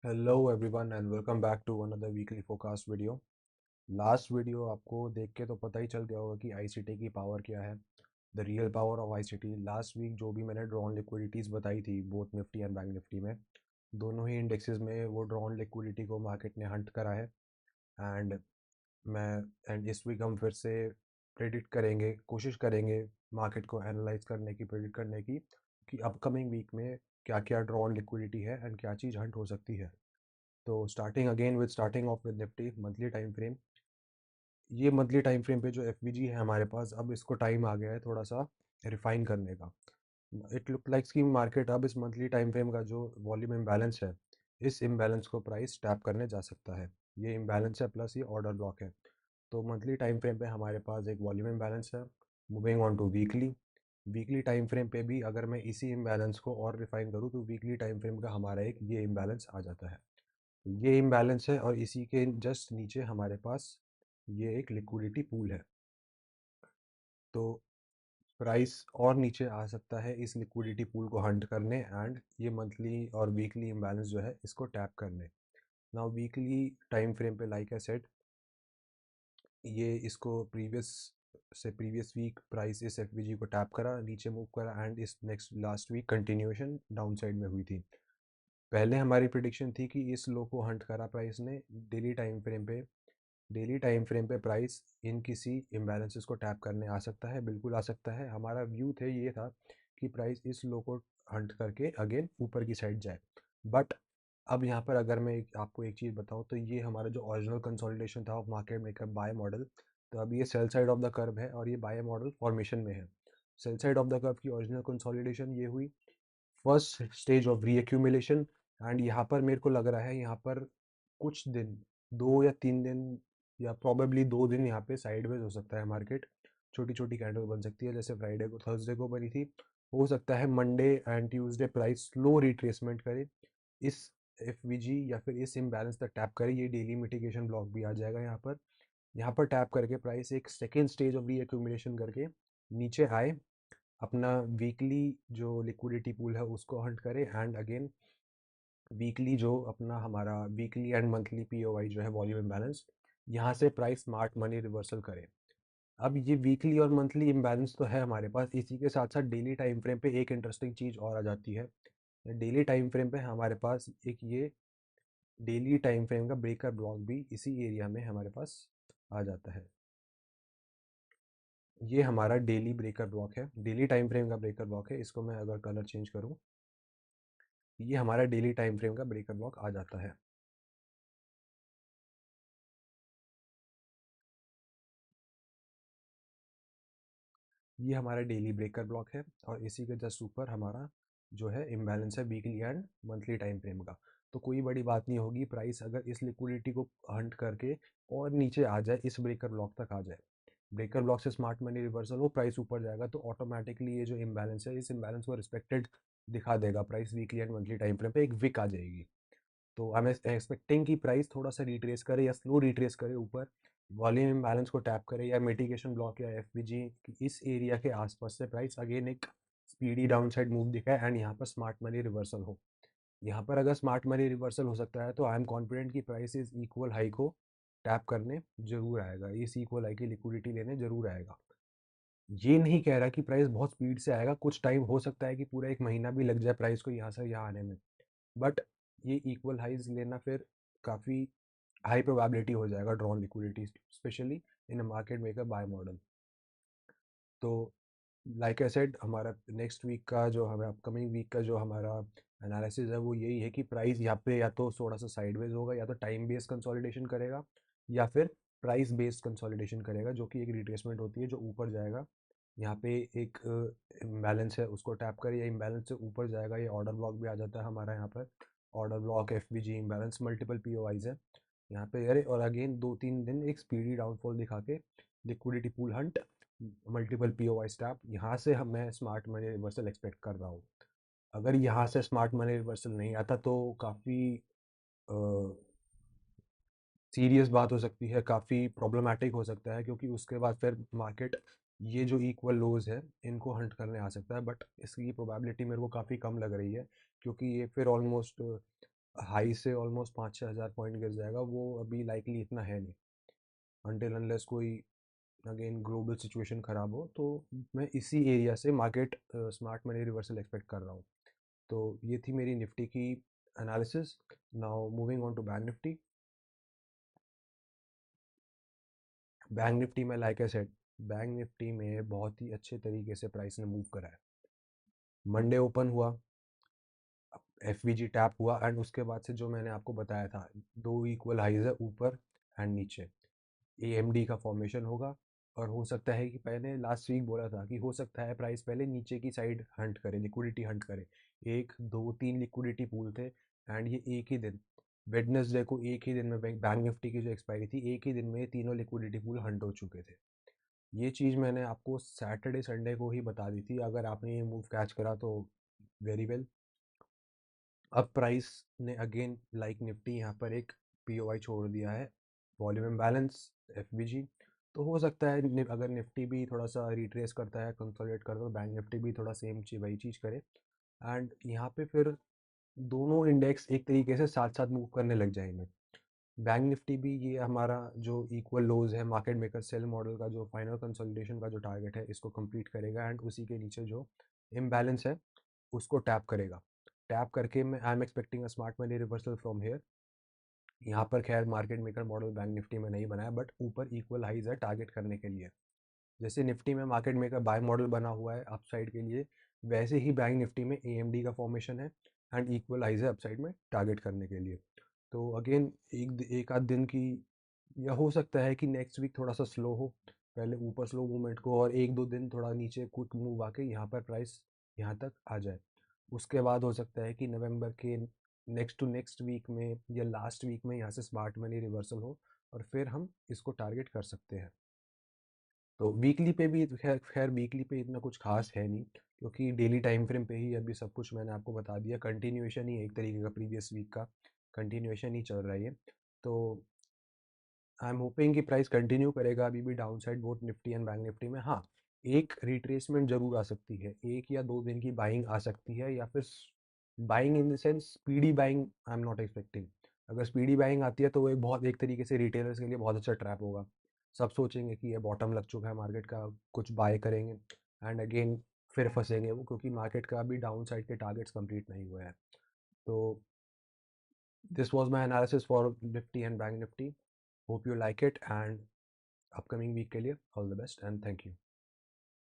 Hello everyone and welcome back to another weekly forecast video. Last video आपको देख के तो पता ही चल गया होगा कि आईसीटी की पावर क्या है, the real power of ICT. Last week जो भी मैंने ड्रॉन लिक्विडिटीज़ बताई थी both Nifty and bank Nifty में, दोनों ही इंडेक्सेस में वो ड्रॉन लिक्विडिटी को मार्केट ने हंट करा है। एंड मैं एंड इस वीक हम फिर से प्रेडिक्ट करेंगे, कोशिश करेंगे मार्केट को एनालाइज करने की, प्रेडिक्ट करने की कि अपकमिंग वीक में क्या क्या ड्रॉन लिक्विडिटी है एंड क्या चीज़ हंट हो सकती है। तो starting of with Nifty monthly time frame. ये मंथली टाइम फ्रेम पे जो एफवीजी है हमारे पास, अब इसको टाइम आ गया है थोड़ा सा रिफाइन करने का। इट लुक लाइक्स कि मार्केट अब इस मंथली टाइम फ्रेम का जो वॉल्यूम इम्बैलेंस है, इस इम्बैलेंस को प्राइस टैप करने जा सकता है। ये इम्बैलेंस है प्लस ये ऑर्डर ब्लॉक है। तो मंथली टाइम फ्रेम पे हमारे पास एक वॉल्यूम इम्बैलेंस है। Moving on to weekly, weekly time frame पे भी अगर मैं इसी इम्बैलेंस को और रिफाइन करूँ तो वीकली टाइम फ्रेम का हमारा एक ये इम्बैलेंस आ जाता है। ये इम्बैलेंस है और इसी के जस्ट नीचे हमारे पास ये एक लिक्विडिटी पूल है। तो प्राइस और नीचे आ सकता है इस लिक्विडिटी पूल को हंट करने एंड ये मंथली और वीकली इम्बैलेंस जो है इसको टैप करने। नाउ वीकली टाइम फ्रेम पे लाइक आई सेड, ये इसको प्रीवियस वीक प्राइस इस एफवीजी को टैप करा, नीचे मूव करा एंड इस next last week continuation down side में हुई थी। पहले हमारी प्रिडिक्शन थी कि इस लो को हंट करा प्राइस ने डेली टाइम फ्रेम पे प्राइस इन किसी इम्बैलेंसेस को टैप करने आ सकता है, बिल्कुल आ सकता है। हमारा व्यू थे ये था कि प्राइस इस लो को हंट करके अगेन ऊपर की साइड जाए। बट अब यहाँ पर अगर मैं आपको एक चीज़ बताऊँ तो ये हमारा जो ओरिजिनल कंसोलिडेशन था of market maker buy model, तो अब ये sell side of the curve है और ये बाय मॉडल फॉर्मेशन में है। Sell side of the curve की ओरिजिनल कंसोलिडेशन ये हुई first stage of reaccumulation. And यहाँ पर मेरे को लग रहा है यहाँ पर कुछ दिन, 2 या 3 दिन या प्रोबेबली 2 दिन यहाँ पे साइडवेज हो सकता है मार्केट। छोटी छोटी कैंडल बन सकती है, जैसे फ्राइडे को थर्सडे को बनी थी। हो सकता है Monday and Tuesday price slow retracement करे, इस एफवीजी या फिर इस इम्बैलेंस तक टैप करे। ये डेली मिटिगेशन ब्लॉक भी आ जाएगा यहाँ पर टैप करके प्राइस एक सेकेंड स्टेज ऑफ रीएक्यूमुलेशन करके नीचे आए, अपना वीकली जो लिक्विडिटी पूल है उसको हंट करे एंड अगेन वीकली जो अपना हमारा वीकली एंड मंथली पीओवाई जो है वॉल्यूम इम्बैलेंस, यहाँ से प्राइस स्मार्ट मनी रिवर्सल करे। अब ये वीकली और मंथली इम्बैलेंस तो है हमारे पास, इसी के साथ साथ डेली टाइम फ्रेम पे एक इंटरेस्टिंग चीज़ और आ जाती है। डेली टाइम फ्रेम पे हमारे पास एक ये डेली टाइम फ्रेम का ब्रेकर ब्लॉक भी इसी एरिया में हमारे पास आ जाता है। ये हमारा डेली ब्रेकर ब्लॉक है, डेली टाइम फ्रेम का ब्रेकर ब्लॉक है। इसको मैं अगर कलर चेंज करूँ, ये हमारा डेली टाइम फ्रेम का ब्रेकर ब्लॉक आ जाता है। ये हमारा डेली ब्रेकर ब्लॉक है और इसी के जस्ट ऊपर हमारा जो है इम्बैलेंस है weekly and monthly time frame का। तो कोई बड़ी बात नहीं होगी, प्राइस अगर इस लिक्विडिटी को हंट करके और नीचे आ जाए, इस ब्रेकर ब्लॉक तक आ जाए, ब्रेकर ब्लॉक से स्मार्ट मनी रिवर्सल हो, प्राइस ऊपर जाएगा तो ऑटोमेटिकली ये जो इम्बैलेंस है, इस इम्बैलेंस को रिस्पेक्टेड दिखा देगा। Price weekly and monthly time frame पे एक विक आ जाएगी। तो आई एम एक्सपेक्टिंग कि प्राइस थोड़ा सा रिट्रेस करे या स्लो रिट्रेस करे ऊपर, वॉल्यूम इम्बैलेंस को टैप करे या मिटिगेशन ब्लॉक या एफवीजी इस एरिया के आसपास से प्राइस अगेन एक स्पीडी डाउनसाइड मूव दिखाए एंड यहाँ पर स्मार्ट मनी रिवर्सल हो। यहाँ पर अगर स्मार्ट मनी रिवर्सल हो सकता है तो आई एम कॉन्फिडेंट कि प्राइस इस इक्वल हाई को टैप करने जरूर आएगा, इस इक्वल हाई की लिक्विडिटी लेने जरूर आएगा। ये नहीं कह रहा कि प्राइस बहुत स्पीड से आएगा, कुछ टाइम हो सकता है कि पूरा एक महीना भी लग जाए प्राइस को यहाँ से यहाँ आने में। बट ये इक्वल हाइज लेना फिर काफ़ी हाई प्रोबेबिलिटी हो जाएगा drawn liquidity, specially in a market maker buy model. तो लाइक आई सेड, हमारा नेक्स्ट वीक का जो हमें अपकमिंग वीक का जो हमारा एनालिसिस है वो यही है कि प्राइस यहाँ पे या तो थोड़ा सा साइडवेज होगा, या तो टाइम बेस्ड कंसोलिडेशन करेगा, या फिर प्राइस बेस्ड कंसोलिडेशन करेगा, जो कि एक रिट्रेसमेंट होती है जो ऊपर जाएगा। यहाँ पे एक इम्बैलेंस है उसको टैप करे, या इम्बैलेंस से ऊपर जाएगा, ये ऑर्डर ब्लॉक भी आ जाता है हमारा यहाँ पर। Order block, FBG imbalance, multiple पीओआईज है यहाँ पे। अरे और अगेन 2-3 दिन एक स्पीडी डाउनफॉल दिखा के liquidity pool Hunt, multiple POI step, यहाँ से हम मैं स्मार्ट मनी रिवर्सल एक्सपेक्ट कर रहा हूँ। अगर यहाँ से स्मार्ट मनी रिवर्सल नहीं आता तो काफ़ी सीरियस बात हो सकती है, काफ़ी प्रॉब्लमेटिक हो सकता है, क्योंकि उसके बाद फिर मार्केट ये जो इक्वल लोज है इनको हंट करने आ सकता है। बट इसकी प्रोबेबिलिटी मेरे को काफ़ी कम लग रही है, क्योंकि ये फिर ऑलमोस्ट हाई से ऑलमोस्ट 5-6 हज़ार पॉइंट गिर जाएगा, वो अभी लाइकली इतना है नहीं, अनटिल अनलेस कोई अगेन ग्लोबल सिचुएशन ख़राब हो। तो मैं इसी एरिया से market smart money reversal expect कर रहा हूँ। तो ये थी मेरी निफ्टी की एनालिसिस। Now moving on to bank Nifty. Bank Nifty में like I said, bank Nifty में बहुत ही अच्छे तरीके से प्राइस ने मूव करा है। मंडे ओपन हुआ, एफवीजी टैप हुआ, एंड उसके बाद से जो मैंने आपको बताया था, दो इक्वल हाइज है ऊपर एंड नीचे, एएमडी का फॉर्मेशन होगा। और हो सकता है कि पहले लास्ट वीक बोला था कि हो सकता है प्राइस पहले नीचे की साइड हंट करे, लिक्विडिटी हंट करे। एक दो तीन लिक्विडिटी पूल थे, एंड ये एक ही दिन, वेडनेसडे को एक ही दिन में बैंक निफ्टी की जो एक्सपायरी थी, एक ही दिन में ये तीनों लिक्विडिटी पूल हंट हो चुके थे। ये चीज़ मैंने आपको सैटरडे संडे को ही बता दी थी, अगर आपने ये मूव कैच करा तो वेरी वेल। अब प्राइस ने अगेन लाइक निफ्टी यहाँ पर एक पीओआई छोड़ दिया है, वॉल्यूम इम्बैलेंस, एफबीजी। तो हो सकता है अगर निफ्टी भी थोड़ा सा रिट्रेस करता है, कंसोलिडेट करता है, तो बैंक निफ्टी भी थोड़ा सेम चीज वही चीज़ करे। एंड यहाँ पे फिर दोनों इंडेक्स एक तरीके से साथ साथ मूव करने लग जाएंगे। बैंक निफ्टी भी ये हमारा जो इक्वल लोज है, मार्केट मेकर सेल मॉडल का जो फाइनल कंसोलिडेशन का जो टारगेट है, इसको कंप्लीट करेगा, एंड उसी के नीचे जो इम्बैलेंस है उसको टैप करेगा। टैप करके मैं I am expecting a smart money reversal from here. यहाँ पर खैर market maker model bank Nifty में नहीं बनाया, बट ऊपर इक्वल हाइज है टारगेट करने के लिए। जैसे निफ्टी में मार्केट मेकर बाय मॉडल बना हुआ है अपसाइड के लिए, वैसे ही बैंक निफ्टी में एएमडी का फॉर्मेशन है, एंड इक्वल हाइज है अपसाइड में टारगेट करने के लिए। तो अगेन एक आध दिन की, या हो सकता है कि नेक्स्ट वीक थोड़ा सा स्लो हो, पहले ऊपर स्लो मूवमेंट को, और एक दो दिन थोड़ा नीचे क्विक मूव आके यहाँ पर प्राइस यहाँ तक आ जाए। उसके बाद हो सकता है कि नवंबर के नेक्स्ट टू नेक्स्ट वीक में या लास्ट वीक में यहाँ से स्मार्ट मनी रिवर्सल हो, और फिर हम इसको टारगेट कर सकते हैं। तो वीकली पे भी खैर खैर वीकली पे इतना कुछ खास है नहीं, क्योंकि डेली टाइम फ्रेम पे ही अभी सब कुछ मैंने आपको बता दिया, कंटिन्यूएशन ही है एक तरीके का, प्रीवियस वीक का कंटिन्यूएशन ही चल रहा है ये। तो आई एम होपिंग कि प्राइस कंटिन्यू करेगा अभी भी down side both Nifty and bank Nifty में। हाँ, एक रिट्रेसमेंट जरूर आ सकती है, एक या दो दिन की बाइंग आ सकती है, या फिर buying in the sense speedy buying I am not expecting. अगर स्पीडी बाइंग आती है तो वो एक बहुत एक तरीके से रिटेलर्स के लिए बहुत अच्छा ट्रैप होगा। सब सोचेंगे कि ये बॉटम लग चुका है मार्केट का, कुछ बाय करेंगे, एंड अगेन फिर फंसेंगे वो, क्योंकि मार्केट का अभी डाउन साइड के टारगेट्स कंप्लीट नहीं हुए हैं। तो this was my analysis for Nifty and Bank Nifty. Hope you like it, and upcoming week के लिए all the best and thank you.